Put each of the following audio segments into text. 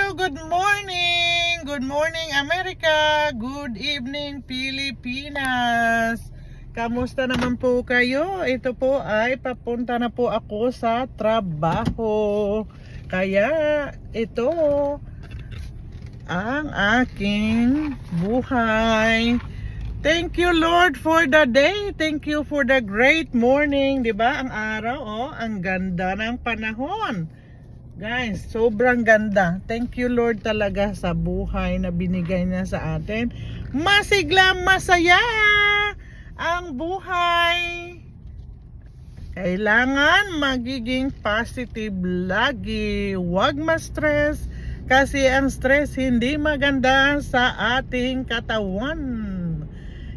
Hello, good morning! Good morning, America! Good evening, Pilipinas! Kamusta naman po kayo? Ito po ay papunta na po ako sa trabaho. Kaya ito ang aking buhay. Thank you, Lord, for the day. Thank you for the great morning. Diba? Ang araw, oh, ang ganda ng panahon. Guys, sobrang ganda. Thank you, Lord, talaga sa buhay na binigay niya sa atin. Masigla, masaya ang buhay. Kailangan magiging positive lagi. Huwag ma-stress kasi ang stress hindi maganda sa ating katawan.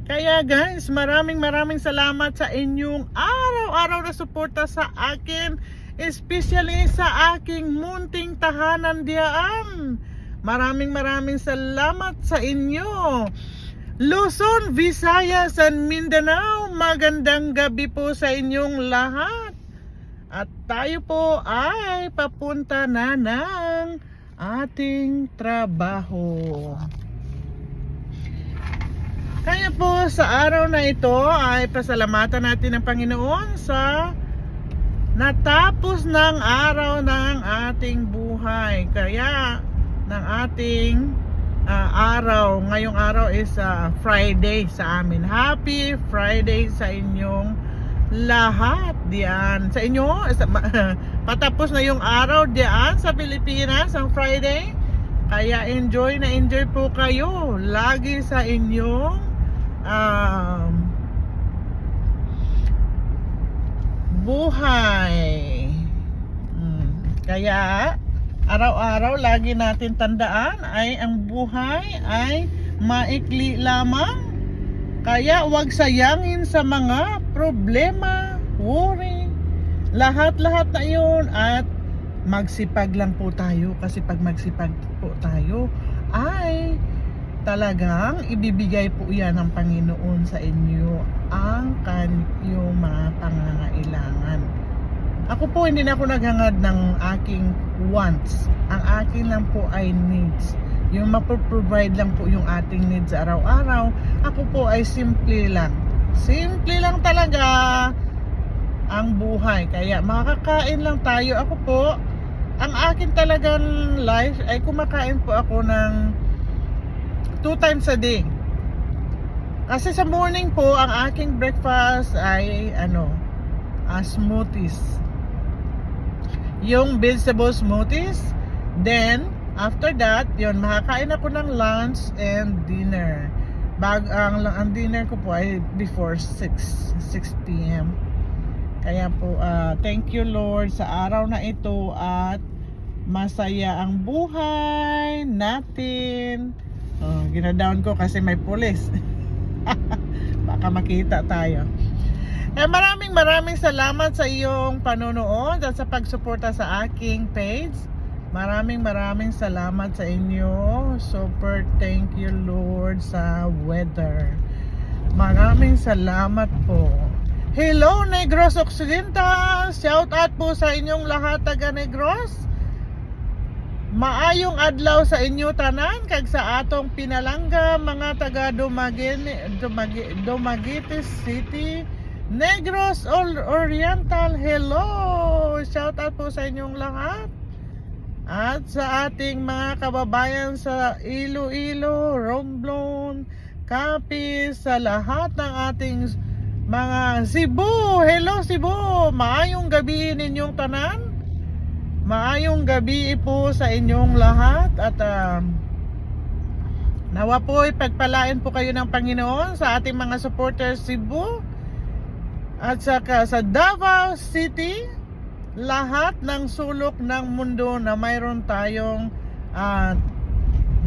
Kaya guys, maraming salamat sa inyong araw-araw na suporta sa akin, especially sa aking munting tahanan diyan. Maraming salamat sa inyo. Luzon, Visayas, and Mindanao, magandang gabi po sa inyong lahat. At tayo po ay papunta na ng ating trabaho. Kaya po sa araw na ito ay pasalamatan natin ang Panginoon sa natapos ng araw ng ating buhay. Kaya ng ating araw, ngayong araw is Friday sa amin. Happy Friday sa inyong lahat diyan. Sa inyo, patapos na yung araw diyan sa Pilipinas, ang Friday. Kaya enjoy po kayo lagi sa inyong buhay. Kaya araw-araw lagi natin tandaan ay ang buhay ay maikli lamang. Kaya huwag sayangin sa mga problema, worry, lahat na yun, at magsipag lang po tayo. Kasi pag magsipag po tayo ay talagang ibibigay po yan ng Panginoon sa inyo ang kanyang mga pangangailangan. Ako po hindi na ako naghangad ng aking wants. Ang akin lang po ay needs. Yung mapoprovide lang po yung ating needs araw-araw. Ako po ay simple lang. Simple lang talaga ang buhay. Kaya makakain lang tayo. Ako po, ang akin talagang life ay kumakain po ako ng 2 times a day. Kasi sa morning po, ang aking breakfast ay smoothies. Yung vegetable smoothies. Then, after that, yun, makakain ako ng lunch and dinner. Ang dinner ko po ay before 6 p.m. Kaya po, thank you Lord sa araw na ito at masaya ang buhay natin. Ginadown ko kasi may pulis. Baka makita tayo. Maraming salamat sa iyong panonood at sa pagsuporta sa aking page. Maraming salamat sa inyo. Super thank you Lord sa weather. Maraming salamat po. Hello Negros Occidental. Shout out po sa inyong lahat taga Negros. Maayong adlaw sa inyo tanan kag sa atong pinalangga mga taga Dumaguete City, Negros Oriental. Hello! Shout out po sa inyong lahat. At sa ating mga kababayan sa Iloilo, Romblon, Capiz, sa lahat ng ating mga Cebu. Hello Cebu! Maayong gabi ninyong tanan. Maayong gabi po sa inyong lahat at nawa po ipagpalain po kayo ng Panginoon sa ating mga supporters Cebu at saka sa Davao City, lahat ng sulok ng mundo na mayroon tayong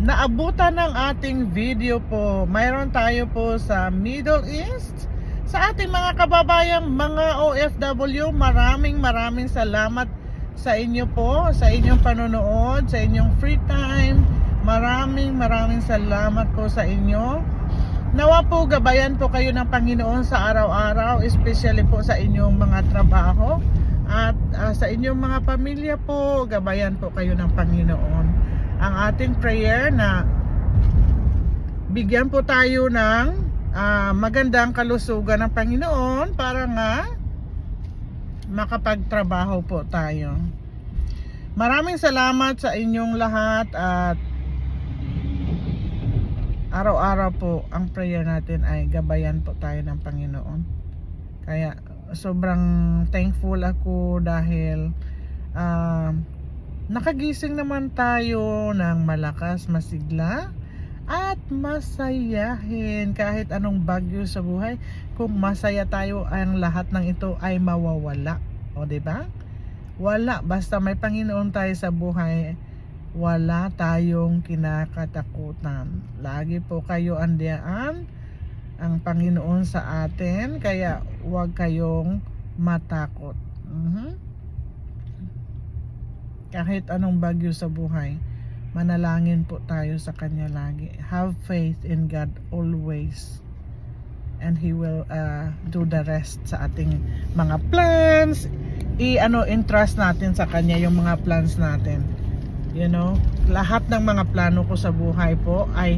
naabutan ng ating video po. Mayroon tayo po sa Middle East, sa ating mga kababayang mga OFW. Maraming salamat sa inyo po, sa inyong panonood, sa inyong free time. Maraming salamat po sa inyo. Nawa po gabayan po kayo ng Panginoon sa araw-araw, especially po sa inyong mga trabaho. At sa inyong mga pamilya po, gabayan po kayo ng Panginoon. ang ating prayer na bigyan po tayo ng magandang kalusugan ng Panginoon para nga makapagtrabaho po tayo. Maraming salamat sa inyong lahat at araw-araw po ang prayer natin ay gabayan po tayo ng Panginoon. Kaya sobrang thankful ako dahil nakagising naman tayo ng malakas, masigla at masayahin kahit anong bagyo sa buhay. Kung masaya tayo, ang lahat ng ito ay mawawala. O diba? Wala, basta may Panginoon tayo sa buhay, wala tayong kinakatakutan. Lagi po kayo andiyaan ang Panginoon sa atin, kaya huwag kayong matakot. Kahit anong bagyo sa buhay, manalangin po tayo sa Kanya lagi. Have faith in God always, and He will do the rest sa ating mga plans. Entrust natin sa Kanya yung mga plans natin. You know, lahat ng mga plano ko sa buhay po ay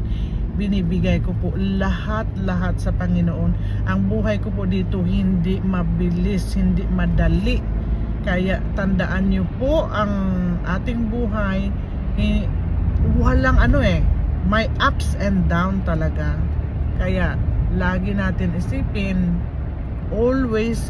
binibigay ko po lahat sa Panginoon. Ang buhay ko po dito hindi mabilis, hindi madali. Kaya tandaan niyo po, ang ating buhay walang may ups and down talaga. Kaya lagi natin isipin, always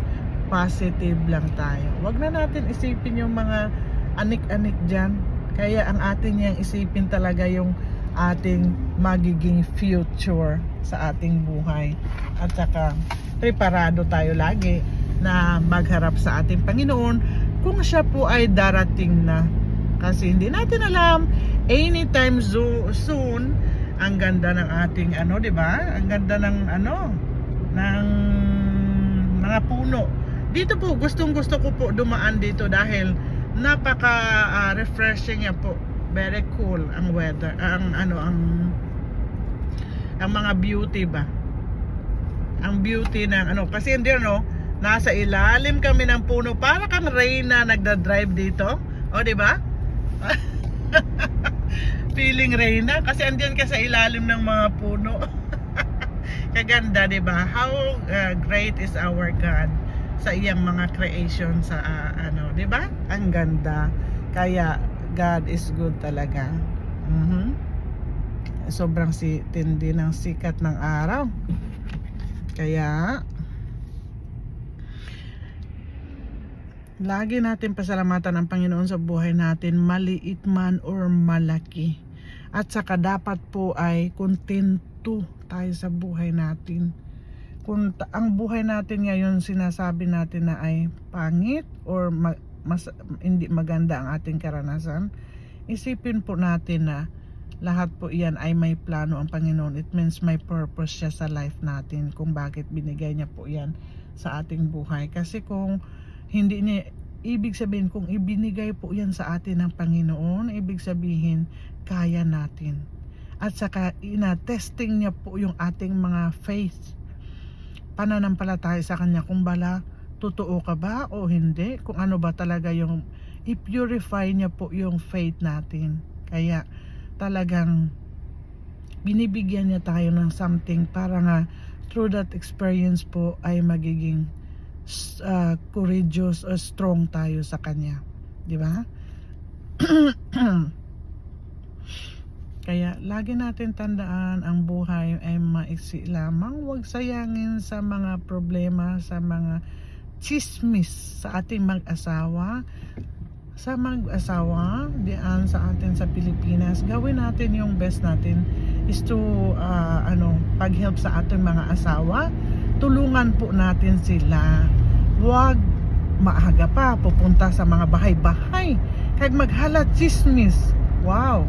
positive lang tayo. Wag na natin isipin yung mga anik-anik dyan. Kaya ang atin niyang isipin talaga yung ating magiging future sa ating buhay. At saka preparado tayo lagi na magharap sa ating Panginoon kung siya po ay darating na. Kasi hindi natin alam, anytime soon, ang ganda ng ating di ba? Ang ganda ng ng mga puno. Dito po, gustong-gusto ko po dumaan dito dahil napaka-refreshing niya po. Very cool ang weather, ang mga beauty ba. Ang beauty ng kasi hindi nasa ilalim kami ng puno, para kang Reyna nagda-drive dito. O di ba? Feeling Reyna kasi andiyan ka sa ilalim ng mga puno. Kaganda, di ba? How great is our God sa iyang mga creation sa di ba? Ang ganda. Kaya God is good talaga. Sobrang tindi ng sikat ng araw. Kaya lagi natin pasalamatan ang Panginoon sa buhay natin, maliit man or malaki. At saka dapat po ay kontento tayo sa buhay natin. Kung ang buhay natin ngayon sinasabi natin na ay pangit or hindi maganda ang ating karanasan, isipin po natin na lahat po iyan ay may plano ang Panginoon. It means may purpose siya sa life natin kung bakit binigay niya po yan sa ating buhay. Kasi kung hindi niya, ibig sabihin kung ibinigay po yan sa atin ng Panginoon, ibig sabihin kaya natin. At saka ina-testing niya po yung ating mga faith, pananampalataya sa Kanya, kung bala totoo ka ba o hindi, kung ano ba talaga yung i-purify niya po yung faith natin. Kaya talagang binibigyan niya tayo ng something para nga through that experience po ay magiging courageous or strong tayo sa Kanya, di ba? Kaya lagi natin tandaan, ang buhay ay maiksi lamang. Huwag sayangin sa mga problema, sa mga chismis sa ating mag-asawa. Sa mag-asawa diyan sa atin sa Pilipinas, gawin natin yung best natin is to pag-help sa ating mga asawa. Tulungan po natin sila. Huwag maaga pa pupunta sa mga bahay-bahay kag maghalat chismis. Wow,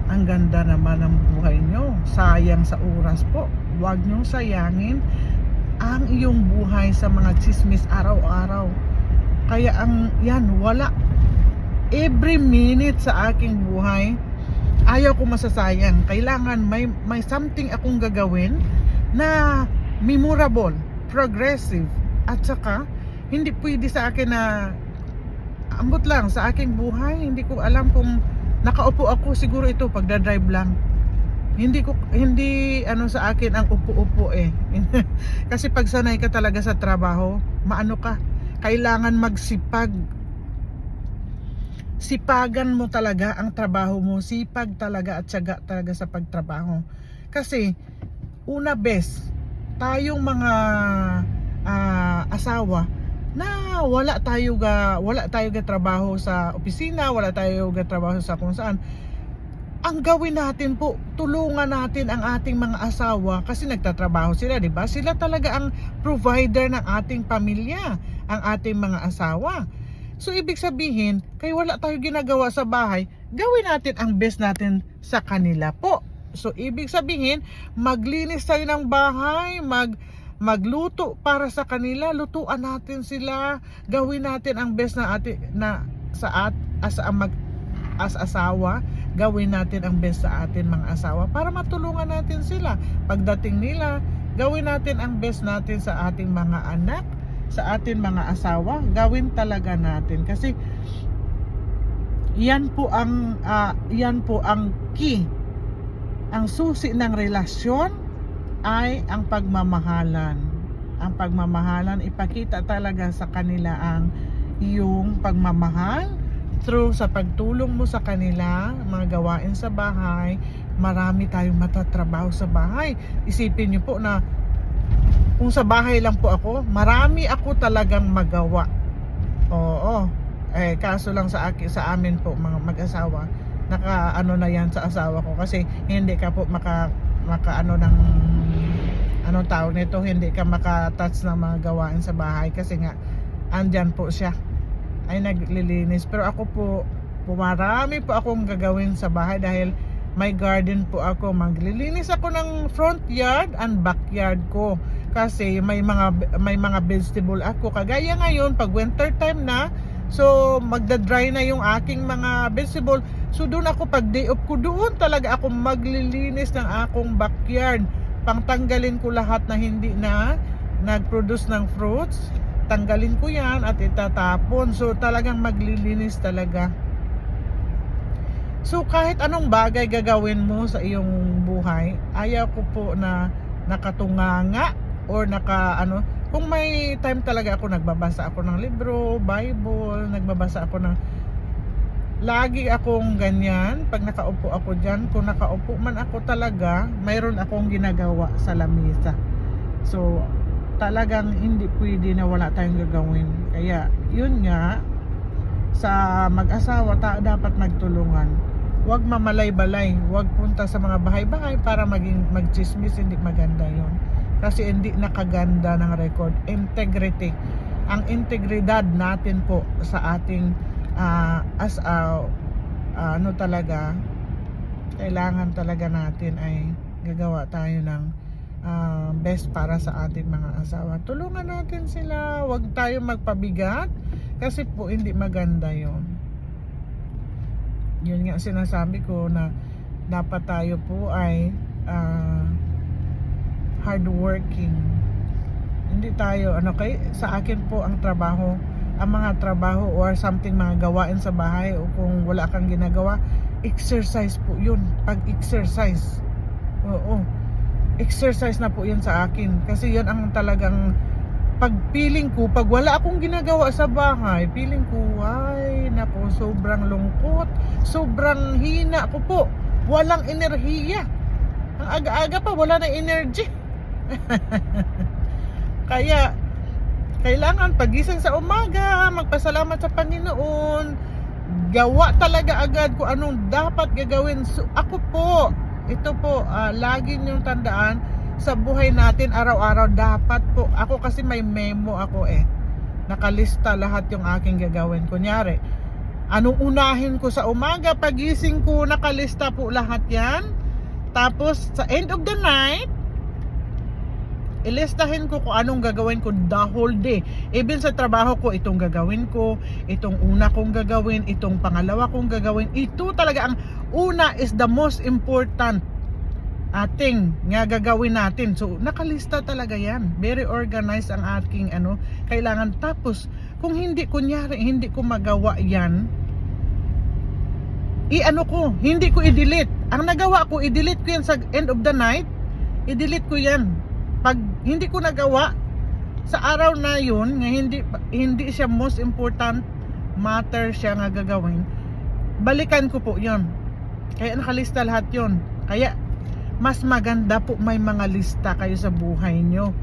ang ganda naman ng buhay nyo, sayang sa oras po. Huwag nyo sayangin ang iyong buhay sa mga chismis araw-araw. Kaya wala. Every minute sa aking buhay, ayaw ko masasayang. Kailangan may something akong gagawin na memorable, progressive, at saka hindi pwede sa akin na ambot lang sa aking buhay. Hindi ko alam kung Nakaupo ako siguro ito pagda-drive lang. Hindi ano sa akin ang upo-upo eh. Kasi pag sanay ka talaga sa trabaho, maano ka, kailangan magsipag. Sipagan mo talaga ang trabaho mo, sipag talaga at tiyaga talaga sa pagtrabaho. Kasi una best, tayong mga asawa na wala tayo ga trabaho sa opisina, wala tayo ga trabaho sa kung saan. Ang gawin natin po, tulungan natin ang ating mga asawa kasi nagtatrabaho sila, di ba? Sila talaga ang provider ng ating pamilya, ang ating mga asawa. So ibig sabihin, kay wala tayo ginagawa sa bahay, gawin natin ang best natin sa kanila po. So ibig sabihin, maglinis tayo ng bahay, magluto para sa kanila, lutuan natin sila, gawin natin ang best na as asawa, gawin natin ang best sa atin mga asawa para matulungan natin sila. Pagdating nila, gawin natin ang best natin sa ating mga anak, sa ating mga asawa, gawin talaga natin kasi yan po ang key. Ang susi ng relasyon ay ang pagmamahalan. Ang pagmamahalan, ipakita talaga sa kanila ang iyong pagmamahal through sa pagtulong mo sa kanila, mga gawain sa bahay. Marami tayong matatrabaho sa bahay. Isipin niyo po na kung sa bahay lang po ako, marami ako talagang magawa. Oo. Kaso lang sa amin po mga mag-asawa, naka-ano na yan sa asawa ko kasi hindi ka po maka ano ng anong tawag nito, hindi ka maka-touch ng mga gawain sa bahay kasi nga andyan po siya ay naglilinis. Pero ako po marami po akong gagawin sa bahay dahil may garden po ako. Maglilinis ako ng front yard and backyard ko kasi may mga vegetable ako. Kagaya ngayon pag winter time na, so magda-dry na yung aking mga vegetable. So doon ako, pag day off ko, doon talaga ako maglilinis ng akong backyard. Pangtanggalin ko lahat na hindi na nag-produce ng fruits. Tanggalin ko yan at itatapon. So talagang maglilinis talaga. So kahit anong bagay gagawin mo sa iyong buhay, ayaw ko po na nakatunganga or kung may time talaga ako, nagbabasa ako ng libro, Bible, nagbabasa ako ng, lagi akong ganyan. Pag nakaupo ako dyan, kung nakaupo man ako talaga, mayroon akong ginagawa sa lamesa. So talagang hindi pwede na wala tayong gagawin. Kaya yun nga, sa mag-asawa dapat magtulungan. Huwag mamalay-balay, huwag punta sa mga bahay-bahay para magchismis. Hindi maganda yon. Kasi hindi nakaganda ng record. Integrity, ang integridad natin po sa ating talaga, kailangan talaga natin ay gagawa tayo ng best para sa ating mga asawa. Tulungan natin sila, huwag tayo magpabigat kasi po hindi maganda yon. Yun nga sinasabi ko na dapat tayo po ay hardworking. Hindi tayo sa akin po ang trabaho, ang mga trabaho or something, mga gawain sa bahay, o kung wala kang ginagawa, exercise po yun. Pag-exercise, exercise na po yun sa akin. Kasi yun ang talagang pagpiling ko, pag wala akong ginagawa sa bahay, feeling ko, ay naku, sobrang lungkot, sobrang hina ko po, walang enerhiya. Ang aga-aga pa, wala na energy. Kaya kailangan pagising sa umaga, magpasalamat sa Panginoon, gawa talaga agad kung anong dapat gagawin. So ako po, ito po, lagi niyong tandaan sa buhay natin araw-araw, dapat po, ako kasi may memo ako nakalista lahat yung aking gagawin. Kunyari, anong unahin ko sa umaga, pagising ko, nakalista po lahat yan. Tapos sa end of the night, ilistahin ko kung anong gagawin ko the whole day. Even sa trabaho ko, itong gagawin ko, itong una kong gagawin, itong pangalawa kong gagawin. Ito talaga, ang una is the most important ating nga gagawin natin. So nakalista talaga yan. Very organized ang aking kailangan. Tapos kung kunyari hindi ko magawa yan, i-ano ko, hindi ko i-delete. Ang nagawa ko, i-delete ko yan sa end of the night. I-delete ko yan. Pag hindi ko nagawa sa araw na yun, nga hindi siya most important matter siya nga gagawin, balikan ko po yun. Kaya nakalista lahat yun. Kaya mas maganda po may mga lista kayo sa buhay nyo.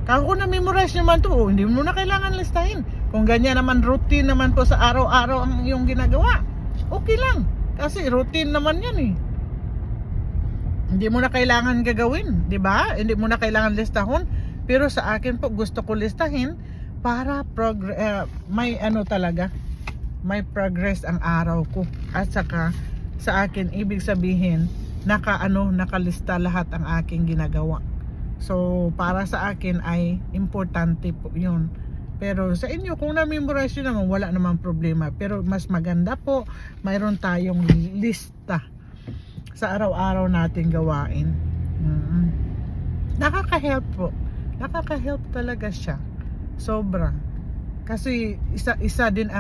Kung na-memorize nyo man to, hindi mo na kailangan listahin. Kung ganyan naman, routine naman po sa araw-araw ang iyong ginagawa, okay lang. Kasi routine naman yan eh. Hindi mo na kailangan gagawin, di ba? Hindi mo na kailangan listahon. Pero sa akin po, gusto ko listahin para may ano talaga, may progress ang araw ko. At saka sa akin, ibig sabihin, nakalista lahat ang aking ginagawa. So, para sa akin ay importante po yun. Pero sa inyo, kung na-memorize nyo naman, wala namang problema. Pero mas maganda po, mayroon tayong lista sa araw-araw nating gawain. Nakaka-help po. Nakaka-help talaga siya. Sobra. Kasi isa din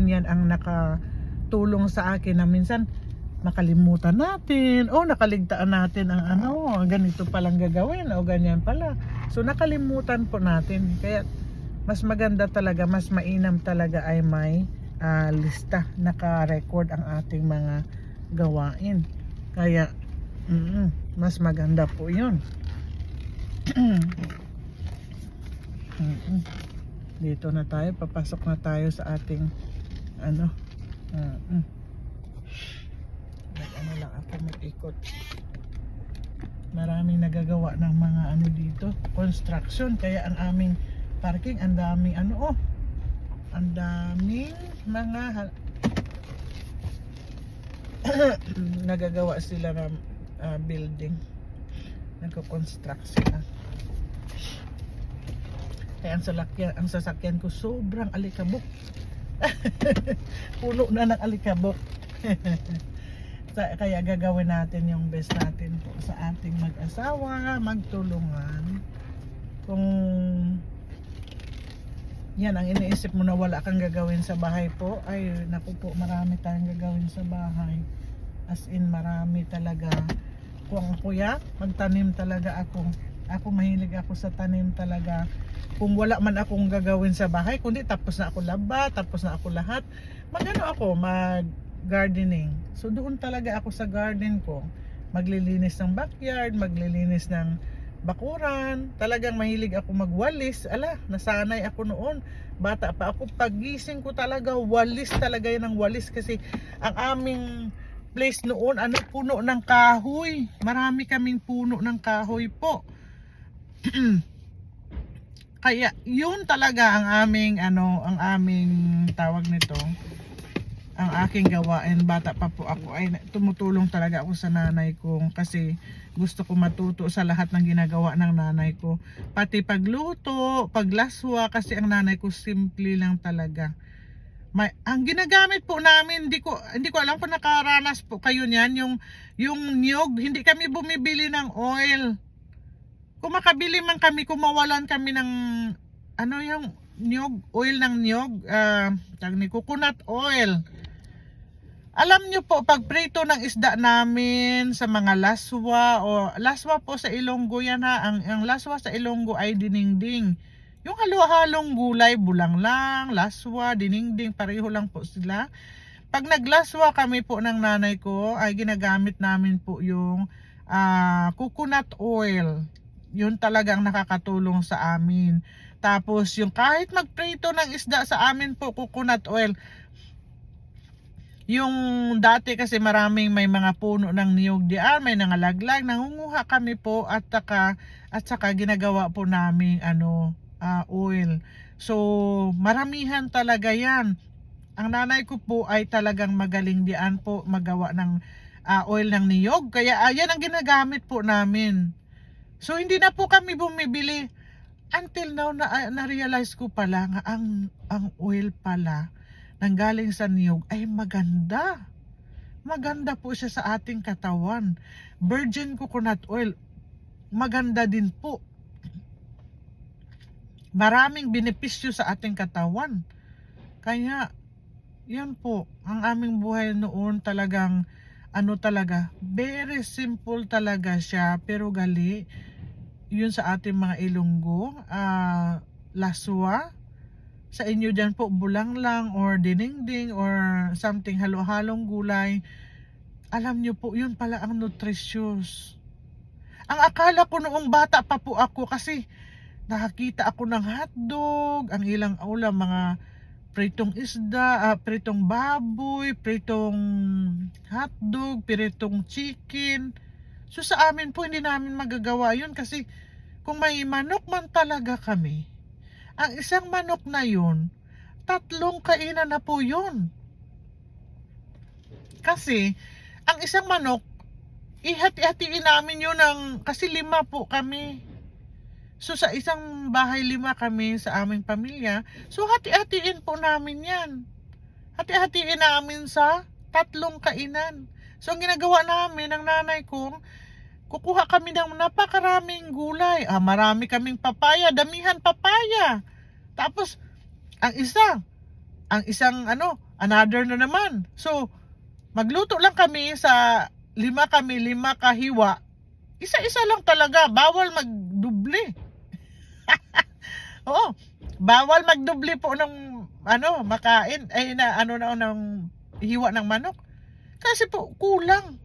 yan ang nakatulong sa akin na minsan nakalimutan natin o nakaligtaan natin ang ganito palang gagawin o ganyan pala. So nakalimutan po natin. Kaya mas maganda talaga, mas mainam talaga ay may lista, naka-record ang ating mga gawain. Kaya mas maganda po yun. Dito na tayo, papasok na tayo sa ating lang ako mag-ikot. Maraming nagagawa ng mga dito, construction. Kaya ang aming parking, ang daming ang daming mga nagagawa sila ng building, nagko-construct sila. Kaya ang sasakyan ko sobrang alikabok. Puno na ng alikabok. Kaya gagawin natin yung best natin po sa ating mag-asawa, magtulungan. Kung yan ang iniisip mo na wala kang gagawin sa bahay po, ay naku po, marami tayong gagawin sa bahay. As in, marami talaga. Kung ako magtanim talaga ako. Ako mahilig ako sa tanim talaga. Kung wala man akong gagawin sa bahay, kundi tapos na ako laba, tapos na ako lahat, mag-gardening. So doon talaga ako sa garden ko. Maglilinis ng backyard, maglilinis ng bakuran. Talagang mahilig ako magwalis. Nasanay ako noon. Bata pa ako, pagising ko talaga, walis talaga yan ng walis. Kasi ang aming place noon, puno ng kahoy. Marami kaming puno ng kahoy po. Kaya yun talaga ang aming tawag nito, ang aking gawain. Bata pa po ako ay tumutulong talaga ako sa nanay ko kasi gusto ko matuto sa lahat ng ginagawa ng nanay ko, pati pagluto, paglaswa, kasi ang nanay ko simple lang talaga. Ang ginagamit po namin, hindi ko alam kung nakaranas po kayo niyan, yung niyog. Hindi kami bumibili ng oil. Kung makabili man kami, kung mawalan kami ng yung niyog, oil ng niyog, coconut oil. Alam nyo po, pag prito ng isda namin sa mga laswa, o laswa po sa Ilonggo yan ang laswa sa Ilonggo ay diningding. Yung halo-halong gulay, bulanglang, laswa, diningding, pareho lang po sila. Pag naglaswa kami po ng nanay ko, ay ginagamit namin po yung coconut oil. Yun talagang nakakatulong sa amin. Tapos yung kahit magprito ng isda sa amin po, coconut oil. Yung dati kasi may mga puno ng niyog diyan, may nangalaglag, nangunguha kami po at saka ginagawa po namin oil. So maramihan talaga yan. Ang nanay ko po ay talagang magaling diyan po magawa ng oil ng niyog. Kaya yan ang ginagamit po namin. So hindi na po kami bumibili. Until now na-realize ko pala nga ang oil pala nanggaling sa niyog ay maganda. Maganda po siya sa ating katawan. Virgin coconut oil, maganda din po. Maraming benepisyo sa ating katawan. Kaya Yan po, ang aming buhay noon talagang ano talaga, very simple talaga siya pero gali. Yun sa ating mga Ilonggo, laswa. Sa inyo dyan po, bulang lang or dinengdeng or something halo-halong gulay. Alam nyo po, yun pala ang nutritious. Ang akala ko noong bata pa po ako kasi nakakita ako ng hotdog, ang ilang ulam, mga pritong isda, pritong baboy, pritong hotdog, pritong chicken. So sa amin po hindi namin magagawa yun kasi kung may manok man talaga kami, ang isang manok na yun, 3 kainan na po yun. Kasi ang isang manok, ihati-hatiin namin yun kasi 5 po kami. So sa isang bahay 5 kami sa aming pamilya. So hati-hatiin po namin yan. Hati-hatiin namin sa 3 kainan. So ang ginagawa namin ng nanay ko, kukuha kami ng napakaraming gulay. Marami kaming papaya, damihan papaya. Tapos ang isang another na naman. So magluto lang kami sa 5 kami, 5 kahiwa. Isa-isa lang talaga, bawal magdubli. Oo, bawal magdubli po ng makain ng hiwa ng manok. Kasi po kulang.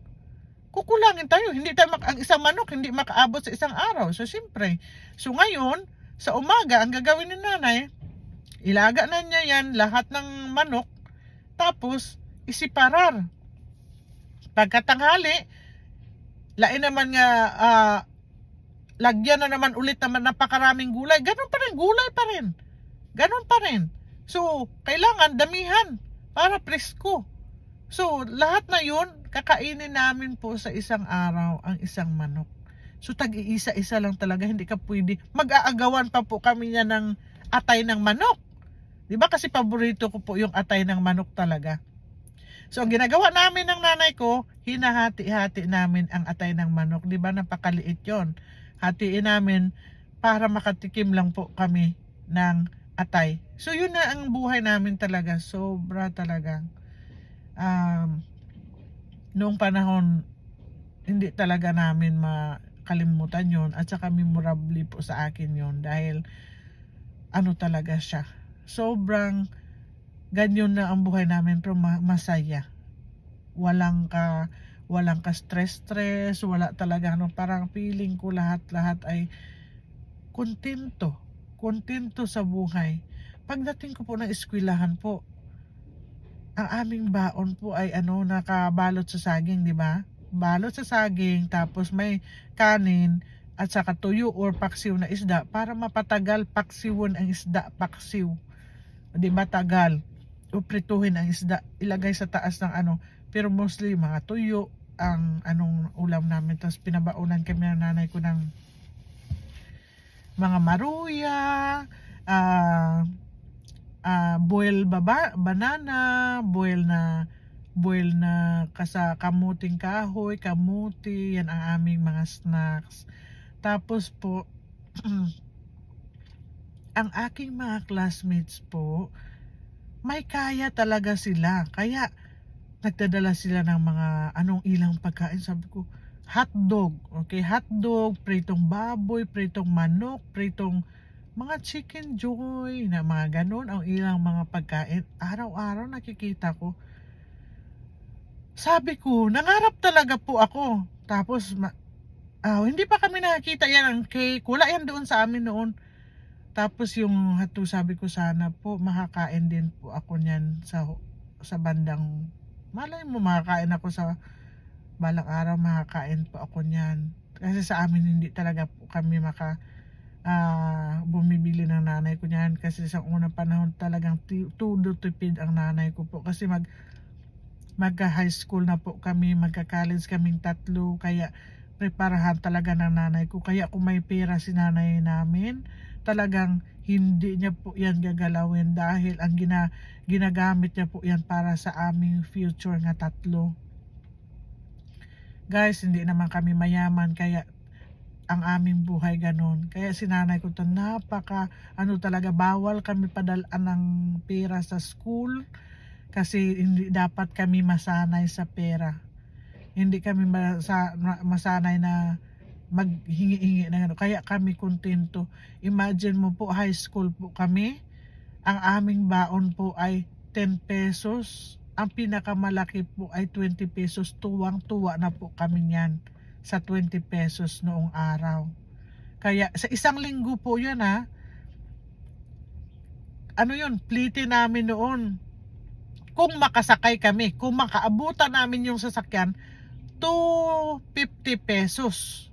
Kukulangin tayo. Hindi tayo ang isang manok hindi makaabot sa isang araw. So siyempre, ngayon sa umaga ang gagawin ni nanay, ilaga na niya yan lahat ng manok tapos isiparar. Pagkatanghali, lain naman nga lagyan na naman ulit naman napakaraming gulay. Ganun pa rin, gulay pa rin. Ganun pa rin. So, kailangan damihan para presko. So, lahat na yun, kakainin namin po sa isang araw ang isang manok. So, tag-iisa-isa lang talaga, hindi ka pwede. Mag-aagawan pa po kami niya ng atay ng manok. Diba kasi paborito ko po yung atay ng manok talaga. So, ang ginagawa namin ng nanay ko, hinahati-hati namin ang atay ng manok. Diba napakaliit yon. Hatiin namin para makatikim lang po kami ng atay. So, yun na ang buhay namin talaga. Sobra talaga. Noong panahon hindi talaga namin makalimutan yon at saka memorable po sa akin yon dahil talaga siya, sobrang ganyan na ang buhay namin pero masaya, walang ka stress, wala talaga parang feeling ko lahat ay kontento sa buhay. Pagdating ko po ng eskwelahan po, ang aming baon po ay nakabalot sa saging, di ba? Balot sa saging, tapos may kanin, at saka tuyo or paksiw na isda para mapatagal paksiwon ang isda, paksiw. Di ba tagal? O prituhin ang isda, ilagay sa taas ng pero mostly mga tuyo ang ulam namin. Tapos pinabaunan kami ng nanay ko ng mga maruya, boil banana, boil na kamuting kahoy, kamuti, yan ang aming mga snacks. Tapos po, ang aking mga classmates po, may kaya talaga sila. Kaya, nagdadala sila ng mga ilang pagkain. Sabi ko, hotdog. Okay, hotdog, pritong baboy, pritong manok, pritong mga chicken joy, na mga ganun ang ilang mga pagkain. Araw-araw nakikita ko. Sabi ko, nangarap talaga po ako. Tapos, hindi pa kami nakikita yan ang cake. Wala yan doon sa amin noon. Tapos yung sabi ko sana po, makakain din po ako niyan sa bandang, malay mo makakain ako sa balang araw, makakain po ako niyan. Kasi sa amin hindi talaga po kami bumibili ng nanay ko niyan. Kasi sa unang panahon talagang todo tipid ang nanay ko po. Kasi magka-high school na po kami, magka-college kaming 3, kaya preparahan talaga ng nanay ko. Kaya kung may pera si nanay namin, talagang hindi niya po yan gagalawin dahil ang ginagamit niya po yan para sa aming future nga 3. Guys, hindi naman kami mayaman, kaya ang aming buhay ganon. Kaya si nanay ko talaga bawal kami padalaan ng pera sa school. Kasi hindi dapat kami masanay sa pera. Hindi kami masanay na maghingi-hingi ng ano. Kaya kami kontento. Imagine mo po, high school po kami. Ang aming baon po ay 10 pesos. Ang pinakamalaki po ay 20 pesos. Tuwang-tuwa na po kami niyan sa 20 pesos noong araw. Kaya sa isang linggo po yun ha. Ano yun, plite namin noon. Kung makasakay kami, kung makaabutan namin yung sasakyan, 250 pesos.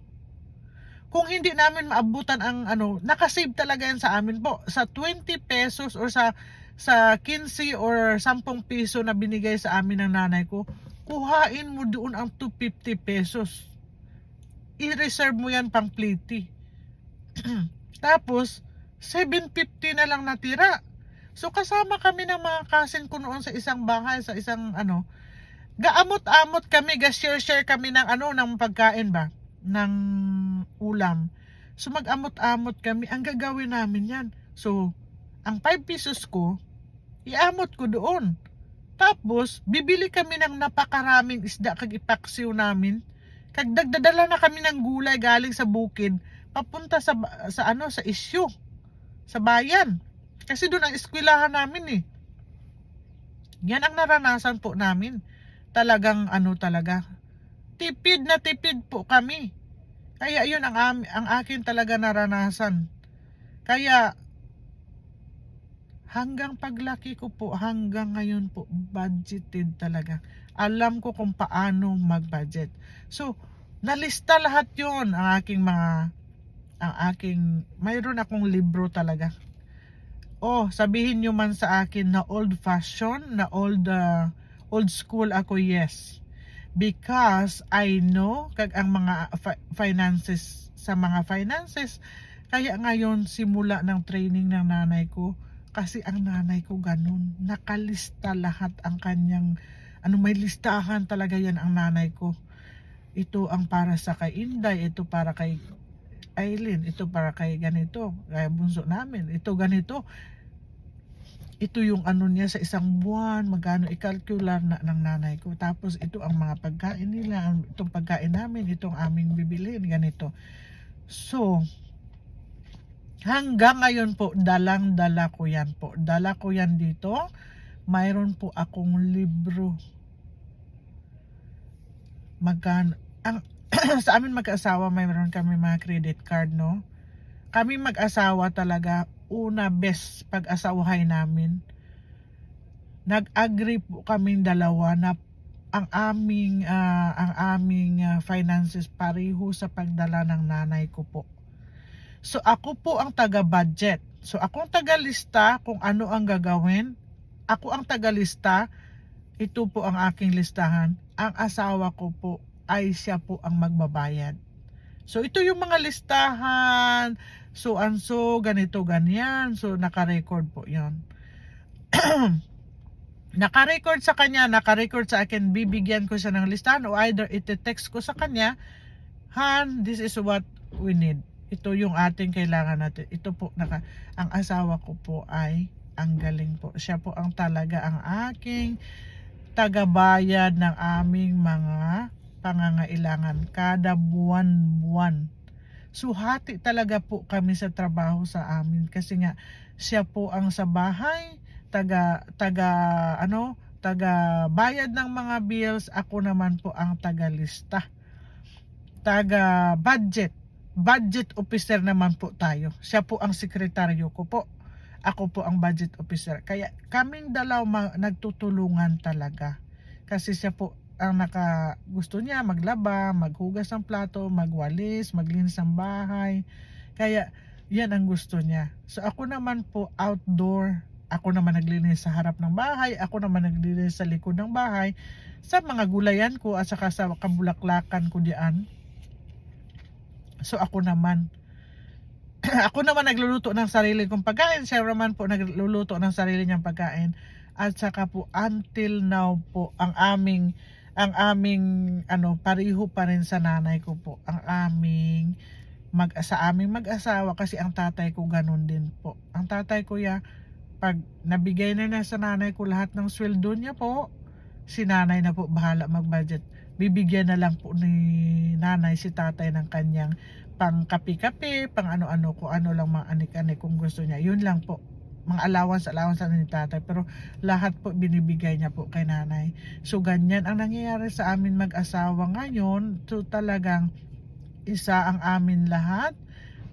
Kung hindi namin maabutan ang ano, nakasave talaga yan sa amin po. Sa 20 pesos or sa 15 or 10 piso na binigay sa amin ng nanay ko, kuhain mo doon ang 250 pesos. I-reserve mo yan pang pliti. Tapos, 750 na lang natira. So kasama kami ng mga cousin ko noon sa isang bahay, sa isang ano, gaamot-amot kami, ga-share kami ng ano, ng pagkain ba, ng ulam. So mag-amot-amot kami, ang gagawin namin yan. So, ang 5 pesos ko, iamot ko doon. Tapos, bibili kami ng napakaraming isda kag ipaksiw namin. Kag dagdadala na kami ng gulay galing sa bukid, papunta sa ano, sa isyu, sa bayan. Kasi doon ang eskwelahan namin eh. Yan ang naranasan po namin. Talagang ano talaga. Tipid na tipid po kami. Kaya yun ang akin talaga naranasan. Kaya hanggang paglaki ko po, hanggang ngayon po, budgeted talaga. Alam ko kung paano mag-budget. So, nalista lahat yun mayroon akong libro talaga. Sabihin nyo man sa akin na old fashion, na old school ako, yes. Because I know kag ang mga finances, kaya ngayon simula ng training ng nanay ko, kasi ang nanay ko ganun, nakalista lahat ang kanyang, may listahan talaga yan ang nanay ko. Ito ang para sa kay Inday, ito para kay Aileen, ito para kay ganito, kaya bunso namin, ito ganito. Ito yung ano niya sa isang buwan, magkano i-calcular na ng nanay ko. Tapos ito ang mga pagkain nila, itong pagkain namin, itong aming bibilhin, ganito. So, hanggang ngayon po, dalang-dala ko yan po. Dala ko yan dito. Mayroon po akong libro. Sa amin mag-asawa, mayroon kami mga credit card, no? Kami mag-asawa talaga, best pag-asawahay namin. Nag-agree po kaming dalawa na ang aming finances pareho sa pagdala ng nanay ko po. So ako po ang taga-budget. So ako ang taga-lista kung ano ang gagawin. Ako ang taga-lista. Ito po ang aking listahan. Ang asawa ko po ay siya po ang magbabayad. So ito yung mga listahan, so ganito, ganyan. So naka-record po yon. Naka-record sa kanya, naka-record sa akin, bibigyan ko siya ng listahan o either ite-text ko sa kanya, Han, this is what we need. Ito yung ating kailangan natin. Ito po, ang asawa ko po ay ang galing po. Siya po ang talaga ang aking tagabayad ng aming mga pangangailangan kada buwan-buwan. So hati talaga po kami sa trabaho sa amin kasi nga siya po ang sa bahay taga bayad ng mga bills, ako naman po ang taga-lista. Taga budget officer naman po tayo. Siya po ang sekretaryo ko po. Ako po ang budget officer. Kaya kaming dalaw nagtutulungan talaga. Kasi siya po ang gusto niya maglaba, maghugas ng plato, magwalis, maglinis ng bahay. Kaya yan ang gusto niya. So ako naman po outdoor. Ako naman naglinis sa harap ng bahay, ako naman naglinis sa likod ng bahay, sa mga gulayan ko at saka sa kabulaklakan ko diyan. So ako naman nagluluto ng sarili kong pagkain, siya naman po nagluluto ng sarili niyang pagkain. At saka po until now po ang aming pareho pa rin sa nanay ko po. Sa aming mag-asawa kasi ang tatay ko ganun din po. Ang tatay ko pag nabigay na sa nanay ko lahat ng sweldo niya po, si nanay na po bahala mag-budget. Bibigyan na lang po ni nanay si tatay ng kanyang pang kape-kape, pang ano-ano, kung ano lang mga anik-anik kung gusto niya. Yun lang po. Mga allowance ni tatay. Pero lahat po binibigay niya po kay nanay. So ganyan ang nangyayari sa amin mag-asawa ngayon. So talagang isa ang amin lahat.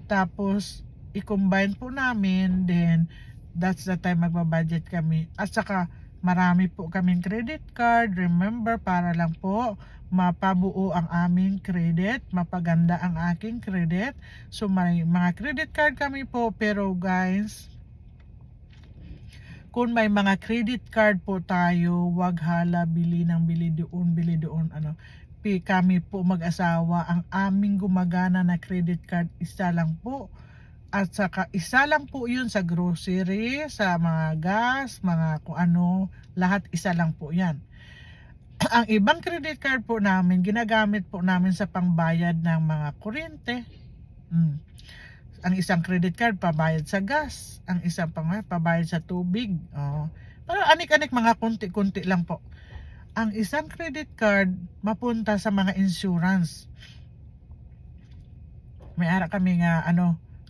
Tapos i-combine po namin. Then that's the time magbabudget kami. At saka marami po kaming credit card. Remember, para lang po mapabuo ang aming credit, mapaganda ang aking credit. So may mga credit card kami po, pero guys, kung may mga credit card po tayo, wag hala bili doon, ano. Kami po mag-asawa, ang aming gumagana na credit card, isa lang po. At saka isa lang po yun sa grocery, sa mga gas, mga kung ano, lahat isa lang po yan. Ang ibang credit card po namin, ginagamit po namin sa pangbayad ng mga kuryente. Ang isang credit card, pabayad sa gas. Ang isang pabayad sa tubig. Pero anik-anik, mga kunti-kunti lang po. Ang isang credit card, mapunta sa mga insurance. May ara kami nga,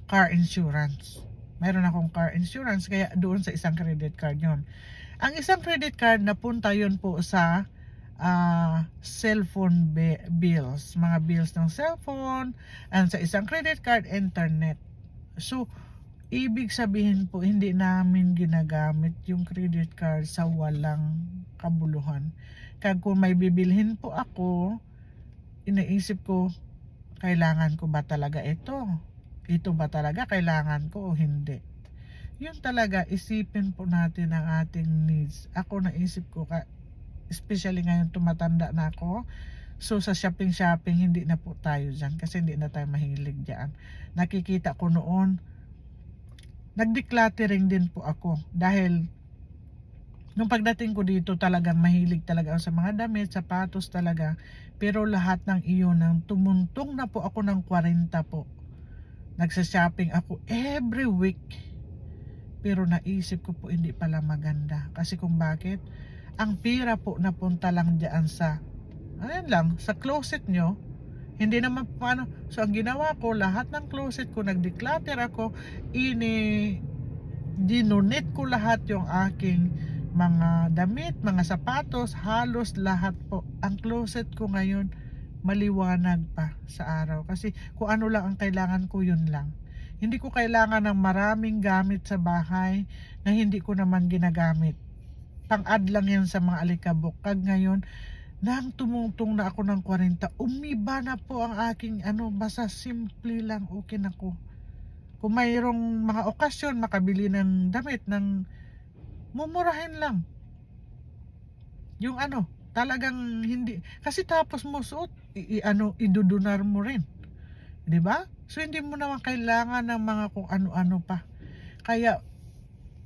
car insurance. Mayroon akong car insurance, kaya doon sa isang credit card yon. Ang isang credit card, napunta yun po sa cellphone bills, mga bills ng cellphone, and sa isang credit card, internet. So ibig sabihin po, hindi namin ginagamit yung credit card sa walang kabuluhan. Kag kung may bibilhin po ako, iniisip ko, kailangan ko ba talaga ito ba talaga kailangan ko o hindi. Yun talaga, isipin po natin ang ating needs. Ako naisip ko, especially ngayon tumatanda na ako, so sa shopping hindi na po tayo dyan kasi hindi na tayo mahilig dyan. Nakikita ko noon, nag-decluttering din po ako dahil nung pagdating ko dito talagang mahilig talaga ako sa mga damit, sapatos talaga, pero lahat ng iyon, nang tumuntong na po ako ng 40 po, nagsa-shopping ako every week, pero naisip ko po hindi pala maganda. Kasi kung bakit, ang pira po napunta lang dyan sa, sa closet nyo. Hindi naman paano. So ang ginawa ko, lahat ng closet ko, nag-declutter ako, dinonate ko lahat yung aking mga damit, mga sapatos, halos lahat po. Ang closet ko ngayon, maliwanag pa sa araw. Kasi kung ano lang ang kailangan ko, yun lang. Hindi ko kailangan ng maraming gamit sa bahay na hindi ko naman ginagamit. Pang-add lang yan sa mga alikabok. Kag ngayon, nang tumungtong na ako ng 40, umiba na po ang aking basta simple lang, okay na ko. Kung mayroong mga okasyon, makabili ng damit, ng mumurahin lang. Yung talagang hindi. Kasi tapos mo suot, idudunar mo rin. 'Di ba? So hindi mo naman kailangan ng mga kung ano-ano pa. Kaya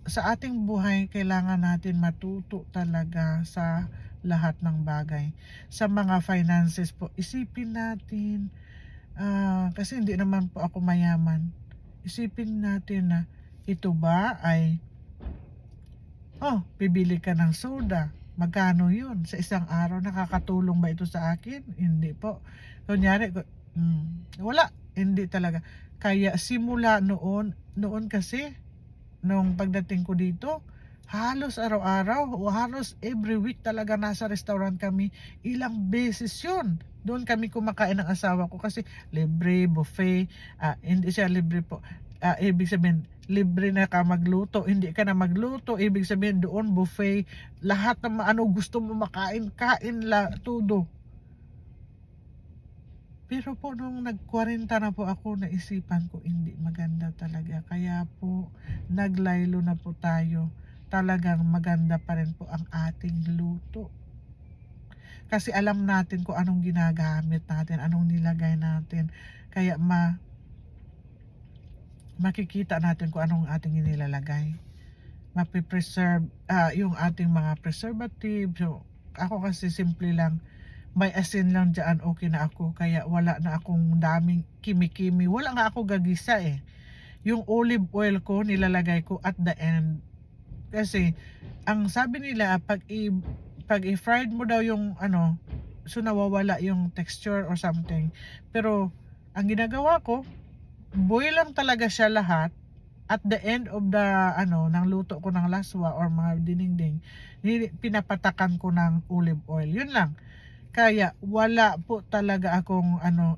sa ating buhay, kailangan natin matuto talaga sa lahat ng bagay. Sa mga finances po, isipin natin, kasi hindi naman po ako mayaman. Isipin natin na ito ba ay, bibili ka ng soda. Magkano yun? Sa isang araw, nakakatulong ba ito sa akin? Hindi po. Kunyari, wala. Hindi talaga. Kaya simula noon kasi, nung pagdating ko dito, halos araw-araw o halos every week talaga nasa restaurant kami. Ilang beses yun. Doon kami kumakain ng asawa ko kasi libre, buffet. Hindi siya libre po. Ibig sabihin, libre na ka magluto. Hindi ka na magluto. Ibig sabihin, doon buffet. Lahat ng gusto mo makain, kain la, todo. Pero po nung nag-40 na po ako, naisipan ko hindi maganda talaga. Kaya po naglaylo na po tayo. Talagang maganda pa rin po ang ating luto. Kasi alam natin kung anong ginagamit natin, anong nilagay natin. Kaya makikita natin kung anong ating inilalagay. Mapipreserve yung ating mga preservative. So, ako kasi simple lang, may asin lang dyan, okay na ako. Kaya wala na akong daming kimi-kimi. Wala nga ako gagisa eh. Yung olive oil ko, nilalagay ko at the end. Kasi ang sabi nila pag i-fried mo daw yung ano, so nawawala yung texture or something. Pero ang ginagawa ko, boil lang talaga siya lahat. At the end of the ano ng luto ko ng laswa or mga dinengdeng, pinapatakan ko ng olive oil. Yun lang. Kaya wala po talaga akong ano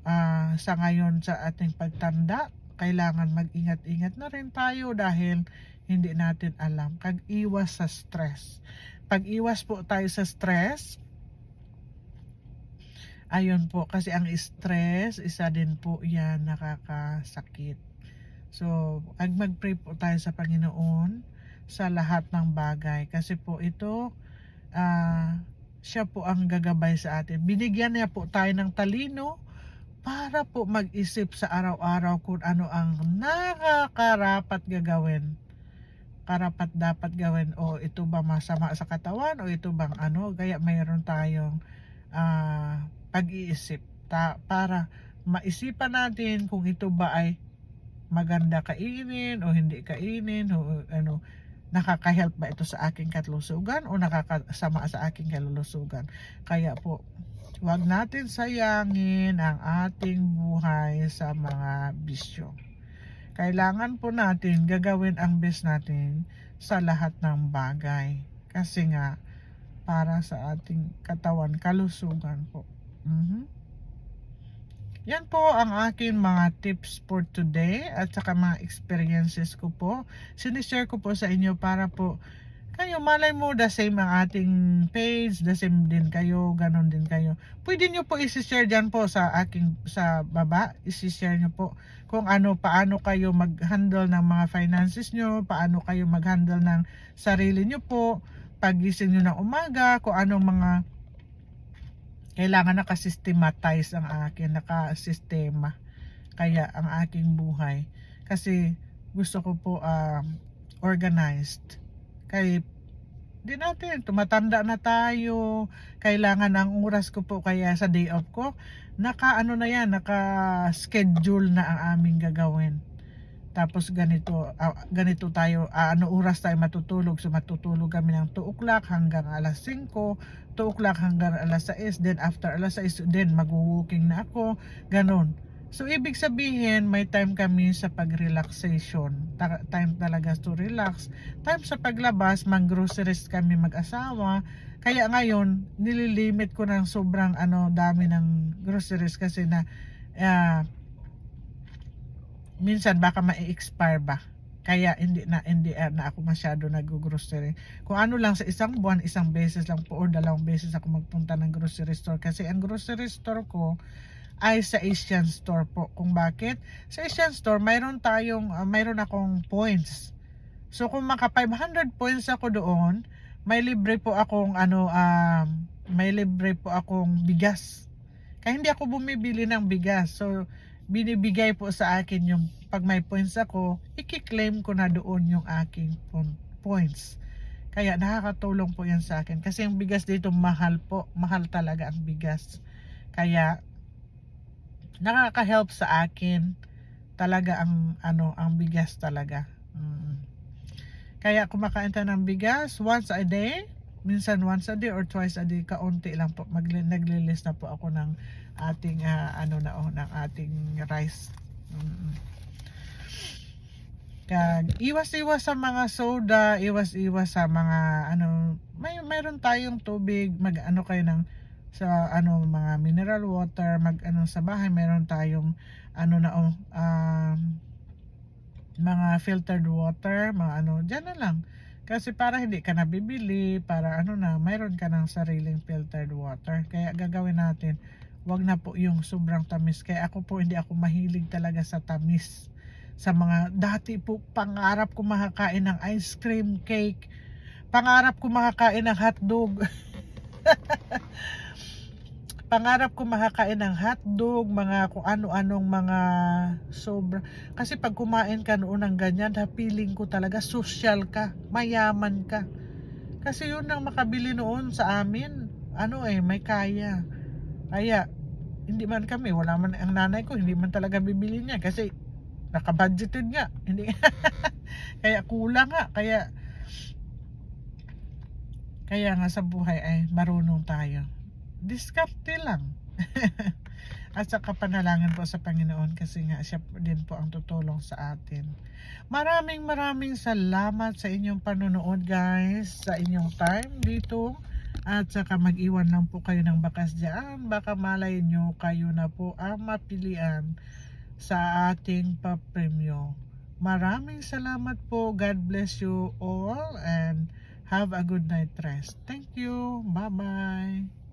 sa ngayon sa ating pagtanda. Kailangan mag-ingat-ingat na rin tayo dahil hindi natin alam. Iwas sa stress. Pag iwas po tayo sa stress, ayun po, kasi ang stress, isa din po yan nakakasakit. So, mag-pray po tayo sa Panginoon sa lahat ng bagay. Kasi po ito, siya po ang gagabay sa atin. Binigyan niya po tayo ng talino para po mag-isip sa araw-araw kung ano ang nakakarapat gagawin. Karapat dapat gawin, o ito ba masama sa katawan, o ito bang ano, kaya mayroon tayong pag-iisip para maisipan natin kung ito ba ay maganda kainin o hindi kainin, o ano, nakaka-help ba ito sa aking kalusugan o nakakasama sa aking kalusugan. Kaya po, huwag natin sayangin ang ating buhay sa mga bisyo. Kailangan po natin gagawin ang best natin sa lahat ng bagay. Kasi nga, para sa ating katawan, kalusugan po. Yan po ang aking mga tips for today at saka mga experiences ko po. Sinishare ko po sa inyo para po kayo, malay mo, the same ang ating page, the same din kayo, ganon din kayo. Pwede nyo po isi-share dyan po sa baba, isi-share nyo po kung paano kayo mag-handle ng mga finances nyo, paano kayo mag-handle ng sarili nyo po, pagising nyo ng umaga, kung anong mga kailangan nakasystematize ang akin, nakasistema. Kaya ang aking buhay. Kasi gusto ko po organized. Kaya di natin, tumatanda na tayo. Kailangan ang oras ko po, kaya sa day off ko, naka-schedule na ang aming gagawin. Tapos ganito tayo, oras tayo matutulog. So matutulog kami ng 2 o'clock hanggang alas 5, 2 o'clock hanggang alas 6, then after alas 6, then mag-walking na ako, ganon. So ibig sabihin, may time kami sa pag-relaxation, time talaga to relax, time sa paglabas, mag-groceries kami mag-asawa. Kaya ngayon, nililimit ko ng sobrang dami ng groceries kasi na minsan baka ma-expire ba. Kaya hindi na ako masyado nag-grocery. Kung ano lang sa isang buwan, isang beses lang po or 2 beses ako magpunta ng grocery store. Kasi ang grocery store ko ay sa Asian store po. Kung bakit? Sa Asian store, mayroon akong points. So kung maka 500 points ako doon, may libre po akong bigas. Kaya hindi ako bumibili ng bigas. So binibigay po sa akin yung pag may points ako, i-claim ko na doon yung aking points. Kaya nakakatulong po yan sa akin. Kasi yung bigas dito mahal po. Mahal talaga ang bigas. Kaya nakaka-help sa akin talaga ang bigas talaga. Kaya kumakain tayo ng bigas once a day. Minsan once a day or twice a day, kaunti lang po. Naglilis na po ako ng ating ng ating rice. Iwas-iwas sa mga soda, iwas-iwas sa mga mayroon tayong tubig, kayo ng sa mga mineral water, sa bahay meron tayong mga filtered water, mga diyan na lang. Kasi para hindi ka nabibili, para mayroon ka ng sariling filtered water. Kaya gagawin natin, wag na po yung sobrang tamis. Kaya ako po, hindi ako mahilig talaga sa tamis. Sa mga, dati po, pangarap ko makakain ng ice cream cake. Pangarap ko makakain ng hotdog. Pangarap ko makakain ng hotdog, mga kung ano-anong mga sobra. Kasi pag kumain ka noon ng ganyan, feeling ko talaga social ka, mayaman ka. Kasi yun ang makabili noon sa amin. May kaya. Kaya, hindi man kami, wala man ang nanay ko, hindi man talaga bibili niya. Kasi, naka-budgeted nga. Hindi. Kaya kulang nga. Kaya, Kaya nga sa buhay ay marunong tayo. Diskarte lang. At saka panalangin po sa Panginoon kasi nga siya din po ang tutulong sa atin. Maraming salamat sa inyong panonood guys, sa inyong time dito. At saka mag-iwan lang po kayo ng bakas dyan. Baka malay nyo kayo na po ang mapilian sa ating papremyo. Maraming salamat po. God bless you all and have a good night rest. Thank you. Bye-bye.